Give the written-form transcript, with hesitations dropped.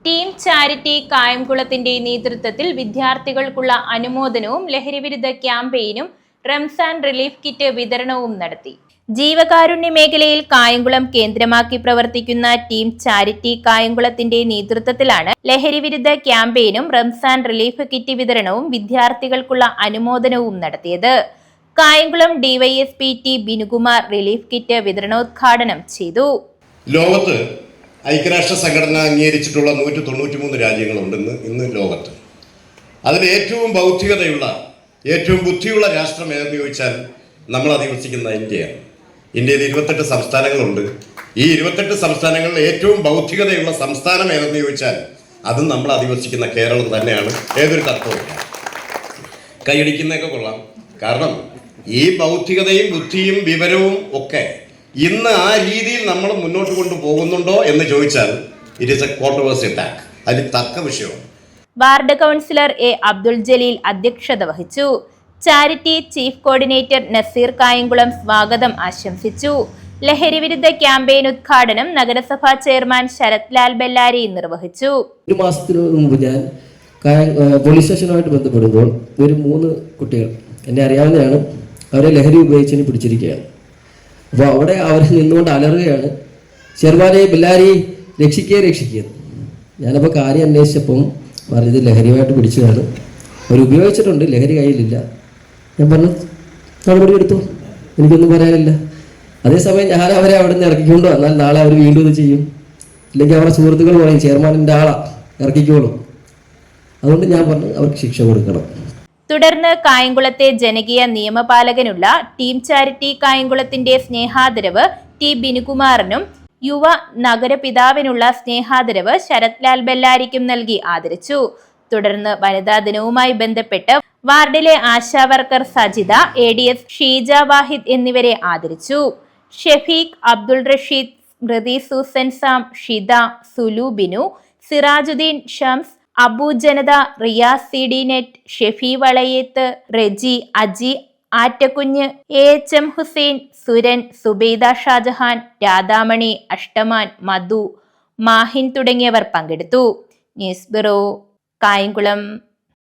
Team charity കായംകുളത്തിന്റെ നേതൃത്വത്തിൽ വിദ്യാർത്ഥികൾക്കുള്ള അനുമോദനവും ലഹരിവിരുദ്ധ ക്യാമ്പയിനും റംസാൻ റിലീഫ് കിറ്റ് വിതരണവും നടത്തി. ജീവകാരുണ്യ മേഖലയിൽ കായംകുളം കേന്ദ്രമാക്കി പ്രവർത്തിക്കുന്ന ടീം ചാരിറ്റി കായംകുളത്തിന്റെ നേതൃത്വത്തിലാണ് ലഹരിവിരുദ്ധ ക്യാമ്പയിനും റംസാൻ റിലീഫ് കിറ്റ് വിതരണവും വിദ്യാർത്ഥികൾക്കുള്ള അനുമോദനവും നടത്തിയത്. Kayamkulam DYSP T Binukumar relief kit വിതരണോദ്ഘാടനം ചെയ്തു. ലോകത്ത് ഐക്യരാഷ്ട്ര സംഘടന അംഗീകരിച്ചിട്ടുള്ള 193 രാജ്യങ്ങളുണ്ട് ഇന്ന് ലോകത്ത്. അതിൽ ഏറ്റവും ബൗദ്ധികതയുള്ള ഏറ്റവും ബുദ്ധിയുള്ള രാഷ്ട്രം ഏതെന്ന് ചോദിച്ചാൽ നമ്മൾ അധിവസിക്കുന്ന ഇന്ത്യയാണ്. ഇന്ത്യയിൽ 28 സംസ്ഥാനങ്ങളുണ്ട്. ഈ 28 സംസ്ഥാനങ്ങളിൽ ഏറ്റവും ബൗദ്ധികതയുള്ള സംസ്ഥാനം ഏതെന്ന് ചോദിച്ചാൽ അതും നമ്മൾ അധിവസിക്കുന്ന കേരളം തന്നെയാണ്. ഏതൊരു തത്വവും കൈയടിക്കുന്നതൊക്കെ കൊള്ളാം. കാരണം ഈ ബൗദ്ധികതയും ബുദ്ധിയും വിവരവും ഒക്കെ ഇന്ന് ആ രീതിയിൽ നമ്മൾ മുന്നോട്ട് കൊണ്ടുപോകുന്നുണ്ടോ എന്ന് ചോദിച്ചാൽ it is a controversy talk. അതിന് തർക്ക വിഷയമാണ്. Ward councillor A Abdul Jaleel അധ്യക്ഷത വഹിച്ചു. Charity chief coordinator Naseer Kayamkulam സ്വാഗതം ആശംസിച്ചു. ലഹരിവിരുദ്ധ ക്യാമ്പയിൻ ഉദ്ഘാടനം നഗരസഭാ ചെയർമാൻ ശരത് ലാൽ ബെല്ലാരി നിർവഹിച്ചു. ഒരു മാസത്തിനു മുമ്പ് ഞാൻ പോലീസ് സ്റ്റേഷനുമായിട്ട് ബന്ധപ്പെടുമ്പോൾ ഒരു 3 കുട്ടികൾ എന്നെ അറിയാവുന്നതാണ്. അവരെ ലഹരി ഉപയോഗിച്ചതിന് പിടിച്ചിരിക്കുകയാണ്. അപ്പോൾ അവിടെ അവർ നിന്നുകൊണ്ട് അലറുകയാണ്, ചെറുമാനെ ബെല്ലാരി രക്ഷിക്കുക. ഞാനപ്പോൾ കാര്യം അന്വേഷിച്ചപ്പം പറഞ്ഞത് ലഹരിയുമായിട്ട് പിടിച്ചതാണ്, അവർ ഉപയോഗിച്ചിട്ടുണ്ട്, ലഹരി കയ്യിലില്ല. ഞാൻ പറഞ്ഞു നടപടി എടുത്തു, എനിക്കൊന്നും പറയാനില്ല. അതേസമയം ഞാൻ അവരെ അവിടെ നിന്ന് ഇറക്കിക്കൊണ്ട് വന്നാൽ നാളെ അവർ വീണ്ടും ഇത് ചെയ്യും. ഇല്ലെങ്കിൽ അവരുടെ സുഹൃത്തുക്കൾ പറയും ചെയർമാനിൻ്റെ ആളാ ഇറക്കിക്കോളും. അതുകൊണ്ട് ഞാൻ പറഞ്ഞു അവർക്ക് ശിക്ഷ കൊടുക്കണം. തുടർന്ന് കായംകുളത്തെ ജനകീയ നിയമപാലകനുള്ള ടീം ചാരിറ്റി കായംകുളത്തിന്റെ സ്നേഹാദരവ് ടി ബിനുകുമാറിനും യുവ നഗരപിതാവിനുള്ള സ്നേഹാദരവ് ശരത് ലാൽ ബെല്ലാരിക്കും നൽകി ആദരിച്ചു. തുടർന്ന് വനിതാ ദിനവുമായി ബന്ധപ്പെട്ട് വാർഡിലെ ആശാവർക്കർ സജിത, ADS ഷീജ വാഹിദ് എന്നിവരെ ആദരിച്ചു. Shefeeq, Abdul Rasheed, Smriti Susan Sam, Shitha, Sulu Binu, Sirajuddin Shams, Abu Janatha, Riyas CD net, Shefi Valayath, Reji, Aji Attakunju, AHM Hussain, Suran, Subaida Shajahan, Radhamani, Ashtaman, Madhu, Mahin തുടങ്ങിയവർ പങ്കെടുത്തു. News bureau, Kayamkulam.